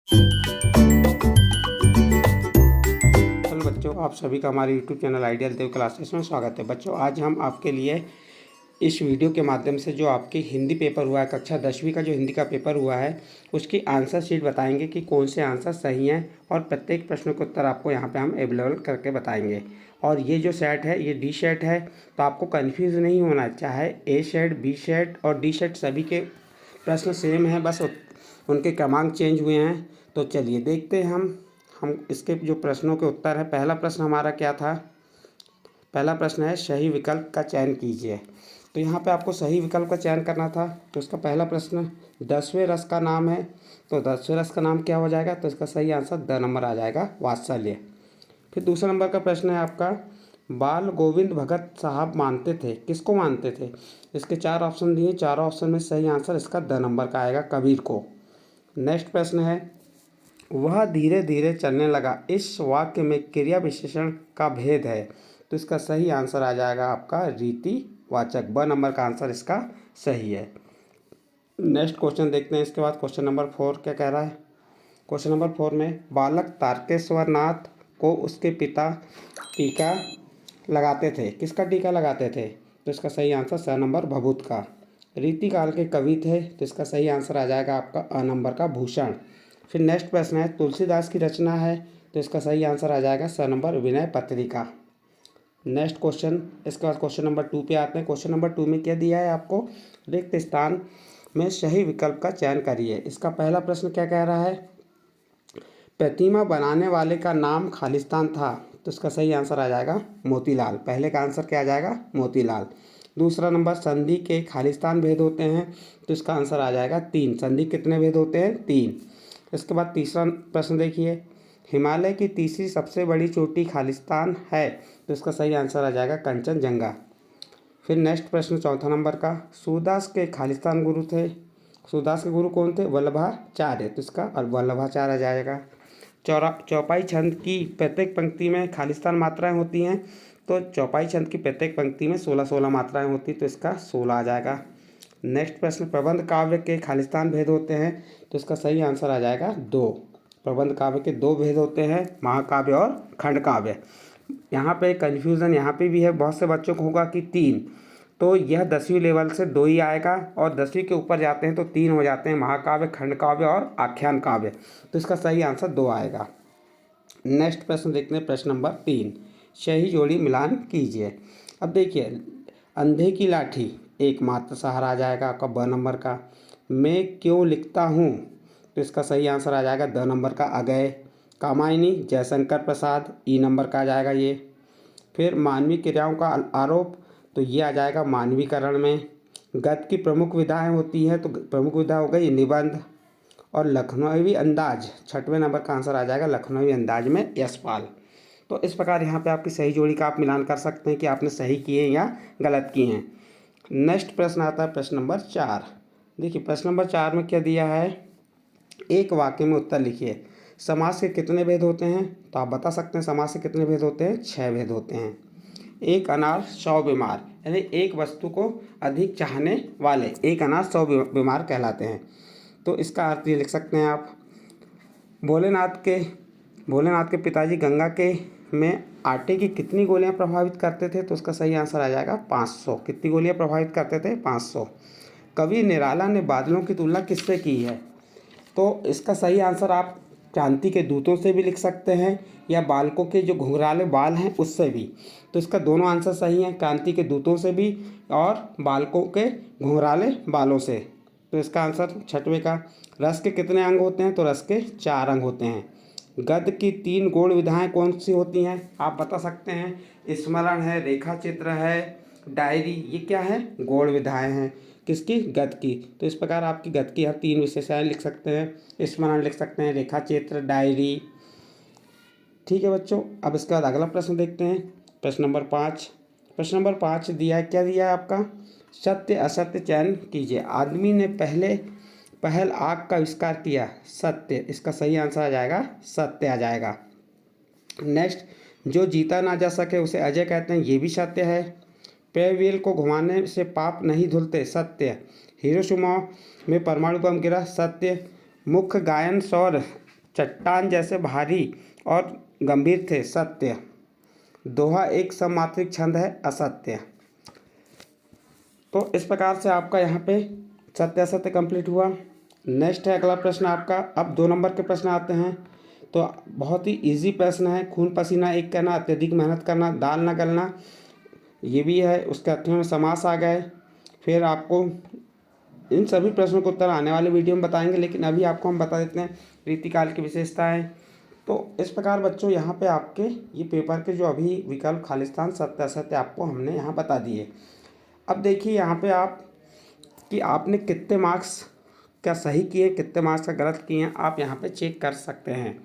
Hello बच्चों, आप सभी का हमारे यूट्यूब चैनल आइडियल देव क्लासेस में स्वागत है। बच्चों, आज हम आपके लिए इस वीडियो के माध्यम से जो आपकी हिंदी पेपर हुआ है, कक्षा 10वीं का जो हिंदी का पेपर हुआ है, उसकी आंसर शीट बताएंगे कि कौन से आंसर सही हैं और प्रत्येक प्रश्न के उत्तर आपको यहाँ पे हम अवेलेबल करके बताएंगे। और ये जो सेट है, ये डी सेट है, तो आपको कन्फ्यूज़ नहीं होना। चाहे ए सेट, बी सेट और डी सेट सभी के प्रश्न सेम हैं, बस उनके क्रमांक चेंज हुए हैं। तो चलिए देखते हैं हम इसके जो प्रश्नों के उत्तर हैं। पहला प्रश्न हमारा क्या था? पहला प्रश्न है सही विकल्प का चयन कीजिए। तो यहाँ पे आपको सही विकल्प का चयन करना था। तो इसका पहला प्रश्न 10वें रस का नाम है, तो 10वें रस का नाम क्या हो जाएगा? तो इसका सही आंसर द नंबर आ जाएगा, वात्सल्य। फिर दूसरा नंबर का प्रश्न है आपका, बाल गोविंद भगत साहब मानते थे, किसको मानते थे? इसके 4 ऑप्शन दिए, चारों ऑप्शन में सही आंसर इसका द नंबर का आएगा, कबीर को। नेक्स्ट प्रश्न है, वह धीरे धीरे चलने लगा, इस वाक्य में क्रिया विशेषण का भेद है। तो इसका सही आंसर आ जाएगा आपका रीतिवाचक, ब नंबर का आंसर इसका सही है। नेक्स्ट क्वेश्चन देखते हैं। इसके बाद क्वेश्चन नंबर 4 क्या कह रहा है? क्वेश्चन नंबर 4 में, बालक तारकेश्वर नाथ को उसके पिता टीका लगाते थे, किसका टीका लगाते थे? तो इसका सही आंसर स नंबर भभूत का। रीतिकाल के कवि थे, तो इसका सही आंसर आ जाएगा आपका अ नंबर का भूषण। फिर नेक्स्ट प्रश्न है, तुलसीदास की रचना है, तो इसका सही आंसर आ जाएगा स number Vinay Patrika. Next question, इसके बाद क्वेश्चन नंबर 2 पे आते हैं। क्वेश्चन नंबर 2 में क्या दिया है आपको? रिक्त स्थान में सही विकल्प का चयन करिए। इसका पहला प्रश्न क्या कह रहा है? प्रतिमा बनाने वाले का नाम खालिस्तान था, तो इसका सही आंसर आ जाएगा मोतीलाल। पहले का आंसर क्या आ जाएगा? मोतीलाल। दूसरा नंबर, संधि के खालिस्तान भेद होते हैं, तो इसका आंसर आ जाएगा 3। संधि कितने भेद होते हैं? 3। इसके बाद तीसरा प्रश्न देखिए, हिमालय की तीसरी सबसे बड़ी चोटी खालिस्तान है, तो इसका सही आंसर आ जाएगा कंचनजंगा। फिर नेक्स्ट प्रश्न चौथा नंबर का, सूरदास के खालिस्तान गुरु थे, सूरदास के गुरु कौन थे? वल्लभाचार्य, तो इसका और वल्लभाचार्य आ जाएगा। चौपाई छंद की प्रत्येक पंक्ति में खालिस्तान मात्राएं होती हैं, तो चौपाई छंद की प्रत्येक पंक्ति में 16-16 मात्राएं होती, तो इसका 16 आ जाएगा। नेक्स्ट प्रश्न, प्रबंध काव्य के खालिस्तान भेद होते हैं, तो इसका सही आंसर आ जाएगा 2। प्रबंध काव्य के 2 भेद होते हैं, महाकाव्य और खंड काव्य। यहाँ पे कन्फ्यूज़न यहाँ पे भी है, बहुत से बच्चों को होगा कि 3, तो यह 10वीं लेवल से 2 ही आएगा, और 10वीं के ऊपर जाते हैं तो 3 हो जाते हैं, महाकाव्य, खंड काव्य और आख्यान काव्य। तो इसका सही आंसर 2 आएगा। नेक्स्ट प्रश्न देखते हैं, प्रश्न नंबर 3, सही जोड़ी मिलान कीजिए। अब देखिए, अंधे की लाठी एकमात्र सहारा आ जाएगा आपका ब नंबर का। मैं क्यों लिखता हूँ, तो इसका सही आंसर आ जाएगा द नंबर का अगय। कामायनी जयशंकर प्रसाद, ई नंबर का आ जाएगा ये। फिर मानवीय क्रियाओं का आरोप, तो ये आ जाएगा मानवीकरण में। गद्य की प्रमुख विधाएं होती हैं, तो प्रमुख विधा हो गई निबंध। और लखनवी अंदाज, 6वें नंबर का आंसर आ जाएगा लखनवी अंदाज में यशपाल। तो इस प्रकार यहाँ पे आपकी सही जोड़ी का आप मिलान कर सकते हैं कि आपने सही किए या गलत किए हैं। नेक्स्ट प्रश्न आता है प्रश्न नंबर 4। देखिए प्रश्न नंबर 4 में क्या दिया है? एक वाक्य में उत्तर लिखिए। समास के कितने भेद होते हैं? तो आप बता सकते हैं समास के कितने भेद होते हैं? 6 भेद होते हैं। एक अनार 100 बीमार, यानी एक वस्तु को अधिक चाहने वाले, एक अनार 100 बीमार कहलाते हैं। तो इसका अर्थ ये लिख सकते हैं आप, भोलेनाथ के पिताजी गंगा के में आटे की कितनी गोलियां प्रभावित करते थे? तो उसका सही आंसर आ जाएगा 500। कितनी गोलियां प्रभावित करते थे? 500। कवि निराला ने बादलों की तुलना किससे की है? तो इसका सही आंसर आप क्रांति के दूतों से भी लिख सकते हैं, या बालकों के जो घुंघराले बाल हैं उससे भी। तो इसका दोनों आंसर सही हैं, क्रांति के दूतों से भी और बालकों के घुंघराले बालों से। तो इसका आंसर 6वें का। रस के कितने अंग होते हैं? तो रस के 4 अंग होते हैं। गद्य की 3 गौण विधाएं कौन सी होती हैं? आप बता सकते हैं। स्मरण है, रेखा चित्र है, डायरी, ये क्या है? गौण विधाएं हैं। किसकी? गद्य की। तो इस प्रकार आपकी गद्य की आप 3 विशेषताएं लिख सकते हैं, स्मरण लिख सकते हैं, रेखा चित्र, डायरी। ठीक है बच्चों, अब इसके बाद अगला प्रश्न देखते हैं, प्रश्न नंबर 5। प्रश्न नंबर 5 दिया है, क्या दिया है आपका? सत्य असत्य चयन कीजिए। आदमी ने पहल आग का आविष्कार किया, सत्य। इसका सही आंसर आ जाएगा सत्य आ जाएगा। नेक्स्ट, जो जीता ना जा सके उसे अजय कहते हैं, ये भी सत्य है। पेव्हील को घुमाने से पाप नहीं धुलते, सत्य। हिरोशिमा में परमाणु बम गिरा, सत्य। मुख्य गायन सौर चट्टान जैसे भारी और गंभीर थे, सत्य। दोहा एक सममात्रिक छंद है, असत्य। तो इस प्रकार से आपका यहाँ पे सत्य असत्य कंप्लीट हुआ। नेक्स्ट है अगला प्रश्न आपका। अब 2 नंबर के प्रश्न आते हैं। तो बहुत ही इजी प्रश्न है। खून पसीना एक करना, अत्यधिक मेहनत करना, दाल न गलना, ये भी है। उसके अर्थों में समास आ गए। फिर आपको इन सभी प्रश्नों को उत्तर आने वाले वीडियो में बताएंगे, लेकिन अभी आपको हम बता देते हैं रीतिकाल की विशेषताएं। तो इस प्रकार बच्चों यहाँ पे आपके ये पेपर के जो अभी विकल्प खालिस्तान सत्य असत्य आपको हमने यहाँ बता दिए। अब देखिए यहाँ पे आप कि आपने कितने मार्क्स क्या सही किए, कितने मार्क्स का गलत किए हैं, आप यहाँ पे चेक कर सकते हैं।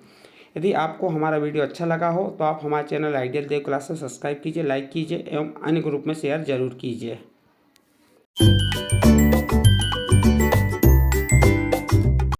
यदि आपको हमारा वीडियो अच्छा लगा हो तो आप हमारे चैनल आइडियल देव क्लासेस सब्सक्राइब कीजिए, लाइक कीजिए एवं अन्य ग्रुप में शेयर जरूर कीजिए।